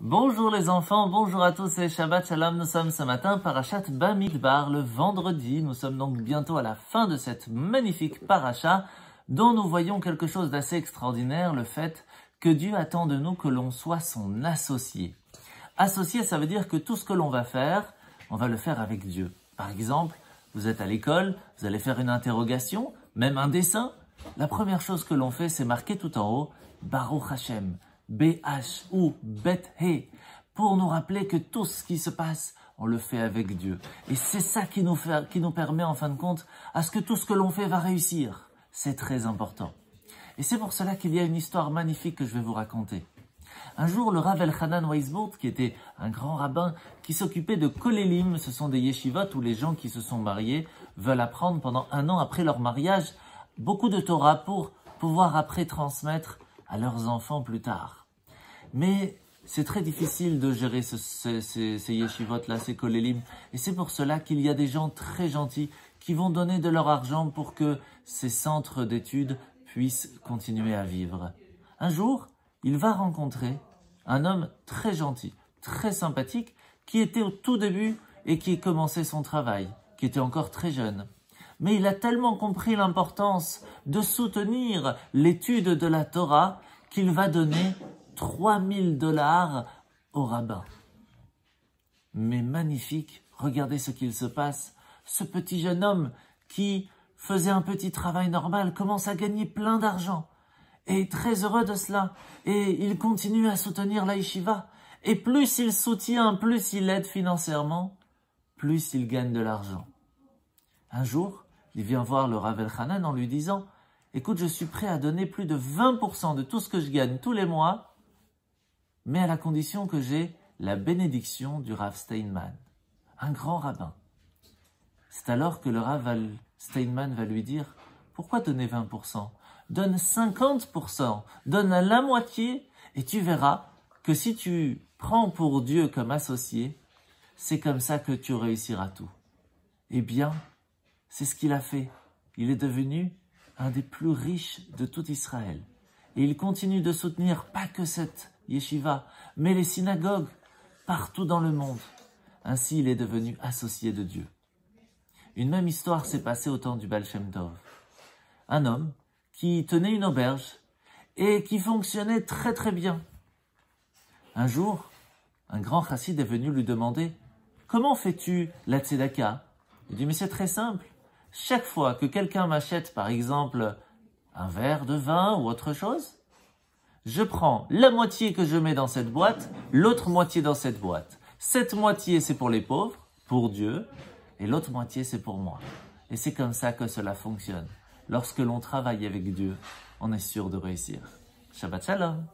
Bonjour les enfants, bonjour à tous et Shabbat Shalom. Nous sommes ce matin Parashat Bamidbar, le vendredi. Nous sommes donc bientôt à la fin de cette magnifique paracha dont nous voyons quelque chose d'assez extraordinaire, le fait que Dieu attend de nous que l'on soit son associé. Associé, ça veut dire que tout ce que l'on va faire, on va le faire avec Dieu. Par exemple, vous êtes à l'école, vous allez faire une interrogation, même un dessin. La première chose que l'on fait, c'est marquer tout en haut Baruch Hashem, B-H ou Bet-He, pour nous rappeler que tout ce qui se passe, on le fait avec Dieu. Et c'est ça qui nous permet en fin de compte à ce que tout ce que l'on fait va réussir. C'est très important. Et c'est pour cela qu'il y a une histoire magnifique que je vais vous raconter. Un jour, le Rav Elchanan Weisbord, qui était un grand rabbin qui s'occupait de kolélim, ce sont des yeshivot où les gens qui se sont mariés veulent apprendre pendant 1 an après leur mariage beaucoup de Torah pour pouvoir après transmettre à leurs enfants plus tard. Mais c'est très difficile de gérer ces yeshivot-là, ces kolélim, et c'est pour cela qu'il y a des gens très gentils qui vont donner de leur argent pour que ces centres d'études puissent continuer à vivre. Un jour, il va rencontrer un homme très gentil, très sympathique, qui était au tout début et qui commençait son travail, qui était encore très jeune. Mais il a tellement compris l'importance de soutenir l'étude de la Torah qu'il va donner 3000 $ au rabbin. Mais magnifique, regardez ce qu'il se passe. Ce petit jeune homme qui faisait un petit travail normal commence à gagner plein d'argent. Et est très heureux de cela. Et il continue à soutenir la yeshiva. Et plus il soutient, plus il aide financièrement, plus il gagne de l'argent. Un jour, il vient voir le Rav Elchanan en lui disant « Écoute, je suis prêt à donner plus de 20% de tout ce que je gagne tous les mois, mais à la condition que j'ai la bénédiction du Rav Steinman, un grand rabbin. » C'est alors que le Rav Steinman va lui dire « Pourquoi donner 20% ? Donne 50%, donne à la moitié, et tu verras que si tu prends pour Dieu comme associé, c'est comme ça que tu réussiras tout. » Eh bien, c'est ce qu'il a fait. Il est devenu un des plus riches de tout Israël. Et il continue de soutenir pas que cette yeshiva, mais les synagogues partout dans le monde. Ainsi, il est devenu associé de Dieu. Une même histoire s'est passée au temps du Baal Shem Tov. Un homme qui tenait une auberge et qui fonctionnait très très bien. Un jour, un grand chassid est venu lui demander « Comment fais-tu la tzedaka ?» Il dit « Mais c'est très simple. Chaque fois que quelqu'un m'achète par exemple un verre de vin ou autre chose, je prends la moitié que je mets dans cette boîte, l'autre moitié dans cette boîte. Cette moitié c'est pour les pauvres, pour Dieu, et l'autre moitié c'est pour moi. Et c'est comme ça que cela fonctionne. Lorsque l'on travaille avec Dieu, on est sûr de réussir. Shabbat Shalom.